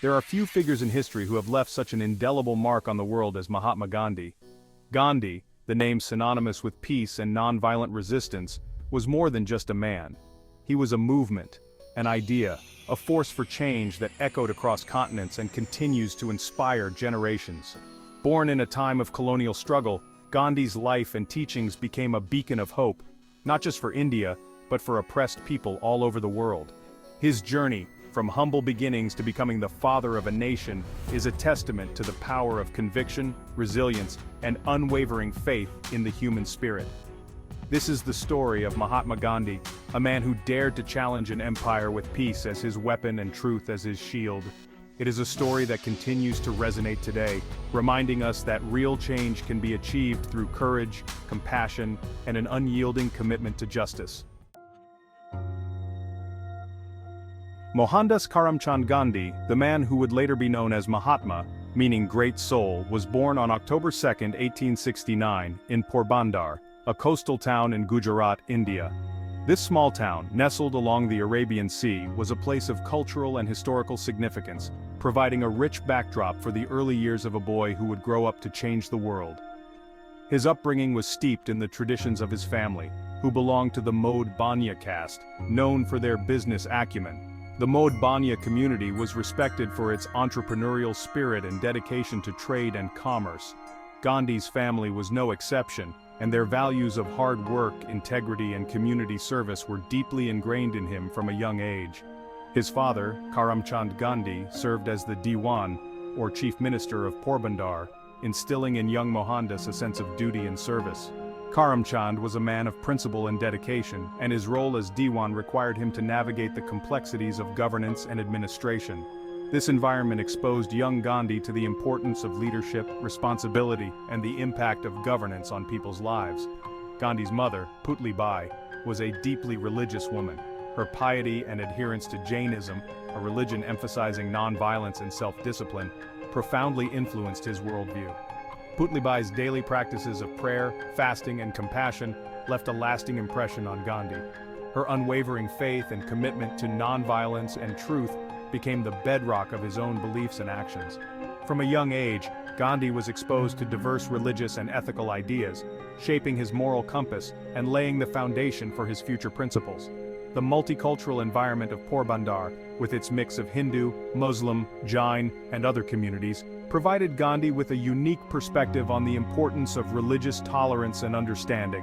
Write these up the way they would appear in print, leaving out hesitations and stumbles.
There are few figures in history who have left such an indelible mark on the world as Mahatma Gandhi. Gandhi, the name synonymous with peace and non-violent resistance, was more than just a man. He was a movement, an idea, a force for change that echoed across continents and continues to inspire generations. Born in a time of colonial struggle, Gandhi's life and teachings became a beacon of hope, not just for India, but for oppressed people all over the world. His journey, from humble beginnings to becoming the father of a nation, is a testament to the power of conviction, resilience, and unwavering faith in the human spirit. This is the story of Mahatma Gandhi, a man who dared to challenge an empire with peace as his weapon and truth as his shield. It is a story that continues to resonate today, reminding us that real change can be achieved through courage, compassion, and an unyielding commitment to justice. Mohandas Karamchand Gandhi, the man who would later be known as Mahatma, meaning great soul, was born on October 2, 1869, in Porbandar, a coastal town in Gujarat, India. This small town, nestled along the Arabian Sea, was a place of cultural and historical significance, providing a rich backdrop for the early years of a boy who would grow up to change the world. His upbringing was steeped in the traditions of his family, who belonged to the Modh Banya caste, known for their business acumen. The Modh Banya community was respected for its entrepreneurial spirit and dedication to trade and commerce. Gandhi's family was no exception, and their values of hard work, integrity, and community service were deeply ingrained in him from a young age. His father, Karamchand Gandhi, served as the Diwan, or Chief Minister of Porbandar, instilling in young Mohandas a sense of duty and service. Karamchand was a man of principle and dedication, and his role as Diwan required him to navigate the complexities of governance and administration. This environment exposed young Gandhi to the importance of leadership, responsibility, and the impact of governance on people's lives. Gandhi's mother, Putli Bai, was a deeply religious woman. Her piety and adherence to Jainism, a religion emphasizing non-violence and self-discipline, profoundly influenced his worldview. Putli Bai's daily practices of prayer, fasting, and compassion left a lasting impression on Gandhi. Her unwavering faith and commitment to non-violence and truth became the bedrock of his own beliefs and actions. From a young age, Gandhi was exposed to diverse religious and ethical ideas, shaping his moral compass and laying the foundation for his future principles. The multicultural environment of Porbandar, with its mix of Hindu, Muslim, Jain, and other communities, provided Gandhi with a unique perspective on the importance of religious tolerance and understanding.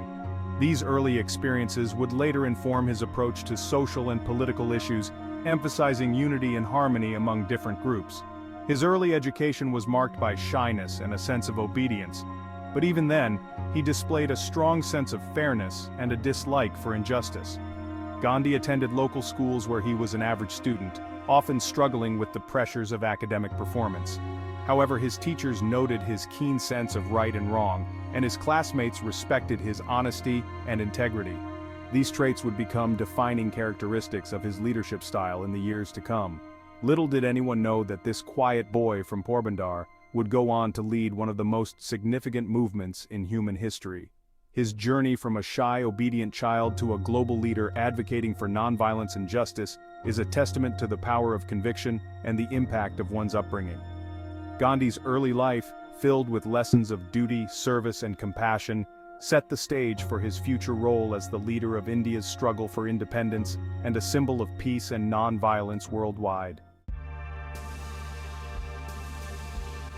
These early experiences would later inform his approach to social and political issues, emphasizing unity and harmony among different groups. His early education was marked by shyness and a sense of obedience, but even then, he displayed a strong sense of fairness and a dislike for injustice. Gandhi attended local schools where he was an average student, often struggling with the pressures of academic performance. However, his teachers noted his keen sense of right and wrong, and his classmates respected his honesty and integrity. These traits would become defining characteristics of his leadership style in the years to come. Little did anyone know that this quiet boy from Porbandar would go on to lead one of the most significant movements in human history. His journey from a shy, obedient child to a global leader advocating for nonviolence and justice is a testament to the power of conviction and the impact of one's upbringing. Gandhi's early life, filled with lessons of duty, service, and compassion, set the stage for his future role as the leader of India's struggle for independence and a symbol of peace and non-violence worldwide.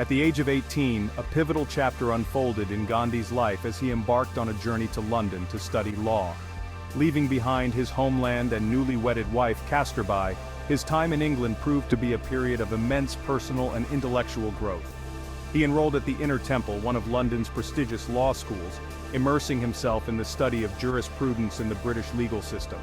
At the age of 18, a pivotal chapter unfolded in Gandhi's life as he embarked on a journey to London to study law. Leaving behind his homeland and newly wedded wife, Kasturbai, his time in England proved to be a period of immense personal and intellectual growth. He enrolled at the Inner Temple, one of London's prestigious law schools, immersing himself in the study of jurisprudence in the British legal system.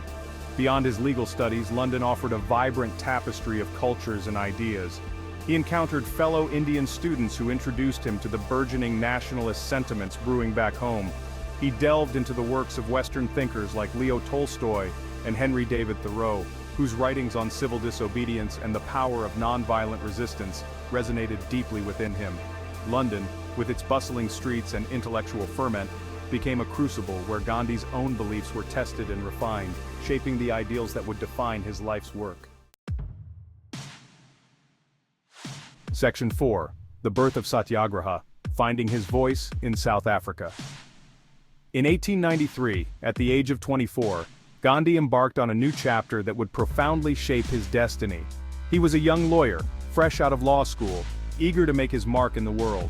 Beyond his legal studies, London offered a vibrant tapestry of cultures and ideas. He encountered fellow Indian students who introduced him to the burgeoning nationalist sentiments brewing back home. He delved into the works of Western thinkers like Leo Tolstoy and Henry David Thoreau, whose writings on civil disobedience and the power of nonviolent resistance resonated deeply within him. London, with its bustling streets and intellectual ferment, became a crucible where Gandhi's own beliefs were tested and refined, shaping the ideals that would define his life's work. Section 4. The birth of Satyagraha, finding his voice in South Africa. In 1893, at the age of 24, Gandhi embarked on a new chapter that would profoundly shape his destiny. He was a young lawyer, fresh out of law school, eager to make his mark in the world.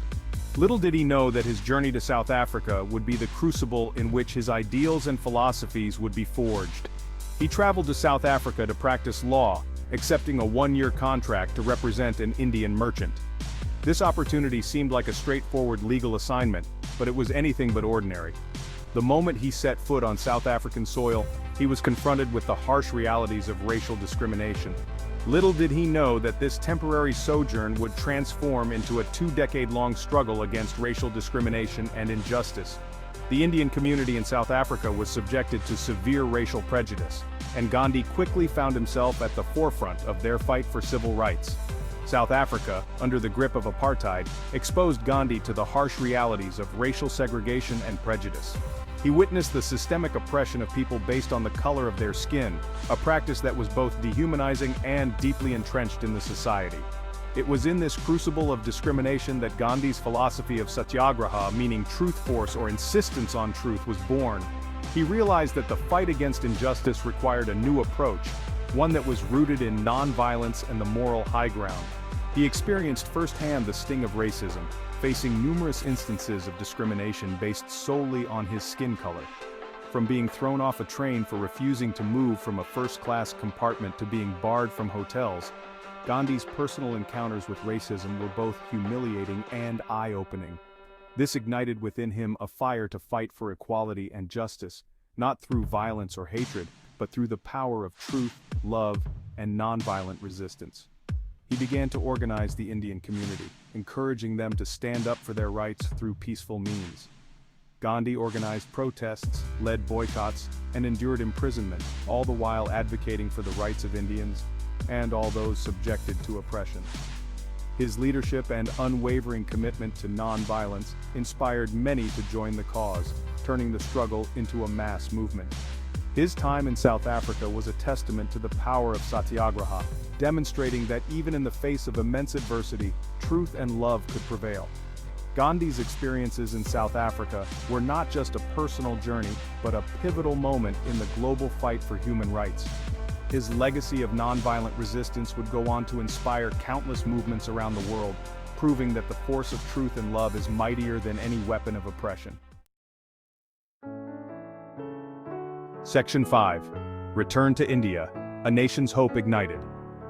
Little did he know that his journey to South Africa would be the crucible in which his ideals and philosophies would be forged. He traveled to South Africa to practice law, accepting a one-year contract to represent an Indian merchant. This opportunity seemed like a straightforward legal assignment, but it was anything but ordinary. The moment he set foot on South African soil, he was confronted with the harsh realities of racial discrimination. Little did he know that this temporary sojourn would transform into a two-decade-long struggle against racial discrimination and injustice. The Indian community in South Africa was subjected to severe racial prejudice, and Gandhi quickly found himself at the forefront of their fight for civil rights. South Africa, under the grip of apartheid, exposed Gandhi to the harsh realities of racial segregation and prejudice. He witnessed the systemic oppression of people based on the color of their skin, a practice that was both dehumanizing and deeply entrenched in the society. It was in this crucible of discrimination that Gandhi's philosophy of satyagraha, meaning truth force or insistence on truth, was born. He realized that the fight against injustice required a new approach, one that was rooted in non-violence and the moral high ground. He experienced firsthand the sting of racism, facing numerous instances of discrimination based solely on his skin color. From being thrown off a train for refusing to move from a first-class compartment to being barred from hotels, Gandhi's personal encounters with racism were both humiliating and eye-opening. This ignited within him a fire to fight for equality and justice, not through violence or hatred, but through the power of truth, love, and nonviolent resistance. He began to organize the Indian community, encouraging them to stand up for their rights through peaceful means. Gandhi organized protests, led boycotts, and endured imprisonment, all the while advocating for the rights of Indians and all those subjected to oppression. His leadership and unwavering commitment to non-violence inspired many to join the cause, turning the struggle into a mass movement. His time in South Africa was a testament to the power of satyagraha, demonstrating that even in the face of immense adversity, truth and love could prevail. Gandhi's experiences in South Africa were not just a personal journey, but a pivotal moment in the global fight for human rights. His legacy of nonviolent resistance would go on to inspire countless movements around the world, proving that the force of truth and love is mightier than any weapon of oppression. Section 5. Return to India, a nation's hope ignited.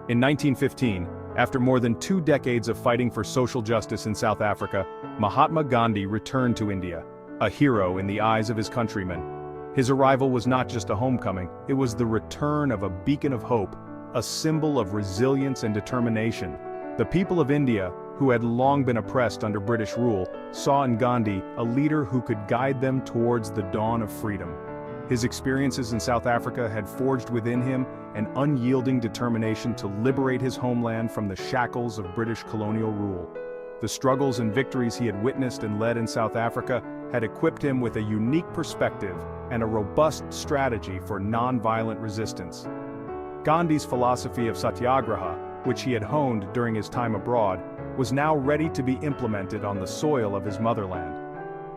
In 1915, after more than 2 decades of fighting for social justice in South Africa, Mahatma Gandhi returned to India, a hero in the eyes of his countrymen. His arrival was not just a homecoming, it was the return of a beacon of hope, a symbol of resilience and determination. The people of India, who had long been oppressed under British rule, saw in Gandhi a leader who could guide them towards the dawn of freedom. His experiences in South Africa had forged within him an unyielding determination to liberate his homeland from the shackles of British colonial rule. The struggles and victories he had witnessed and led in South Africa had equipped him with a unique perspective and a robust strategy for non-violent resistance. Gandhi's philosophy of satyagraha, which he had honed during his time abroad, was now ready to be implemented on the soil of his motherland.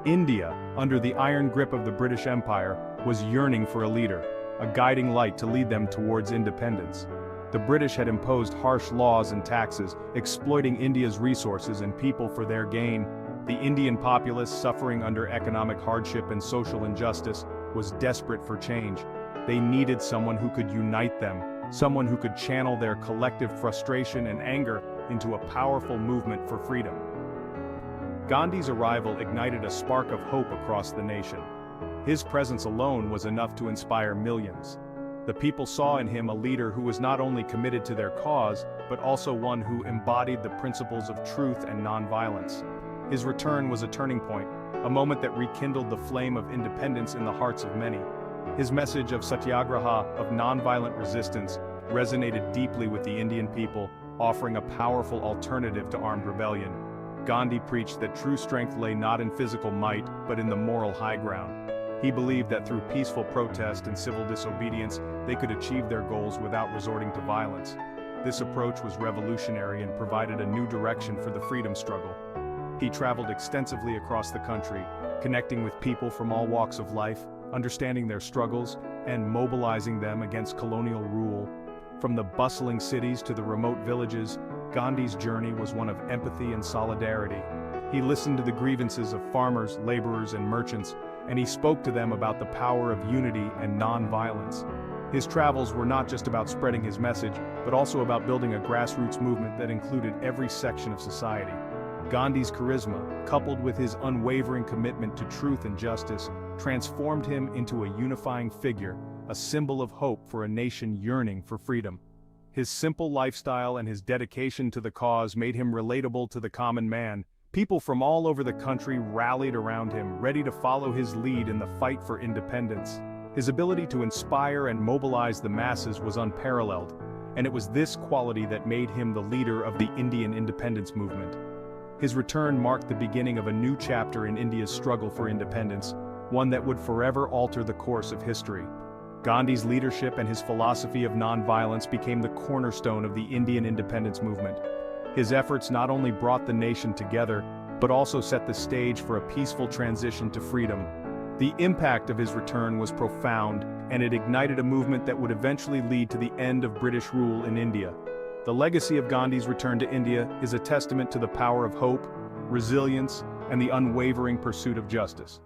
India, under the iron grip of the British Empire, was yearning for a leader, a guiding light to lead them towards independence. The British had imposed harsh laws and taxes, exploiting India's resources and people for their gain. The Indian populace, suffering under economic hardship and social injustice, was desperate for change. They needed someone who could unite them, someone who could channel their collective frustration and anger into a powerful movement for freedom. Gandhi's arrival ignited a spark of hope across the nation. His presence alone was enough to inspire millions. The people saw in him a leader who was not only committed to their cause, but also one who embodied the principles of truth and nonviolence. His return was a turning point, a moment that rekindled the flame of independence in the hearts of many. His message of satyagraha, of nonviolent resistance, resonated deeply with the Indian people, offering a powerful alternative to armed rebellion. Gandhi preached that true strength lay not in physical might, but in the moral high ground. He believed that through peaceful protest and civil disobedience, they could achieve their goals without resorting to violence. This approach was revolutionary and provided a new direction for the freedom struggle. He traveled extensively across the country, connecting with people from all walks of life, understanding their struggles, and mobilizing them against colonial rule. From the bustling cities to the remote villages, Gandhi's journey was one of empathy and solidarity. He listened to the grievances of farmers, laborers, and merchants, and he spoke to them about the power of unity and non-violence. His travels were not just about spreading his message, but also about building a grassroots movement that included every section of society. Gandhi's charisma, coupled with his unwavering commitment to truth and justice, transformed him into a unifying figure, a symbol of hope for a nation yearning for freedom. His simple lifestyle and his dedication to the cause made him relatable to the common man. People from all over the country rallied around him, ready to follow his lead in the fight for independence. His ability to inspire and mobilize the masses was unparalleled, and it was this quality that made him the leader of the Indian independence movement. His return marked the beginning of a new chapter in India's struggle for independence, one that would forever alter the course of history. Gandhi's leadership and his philosophy of non-violence became the cornerstone of the Indian independence movement. His efforts not only brought the nation together, but also set the stage for a peaceful transition to freedom. The impact of his return was profound, and it ignited a movement that would eventually lead to the end of British rule in India. The legacy of Gandhi's return to India is a testament to the power of hope, resilience, and the unwavering pursuit of justice.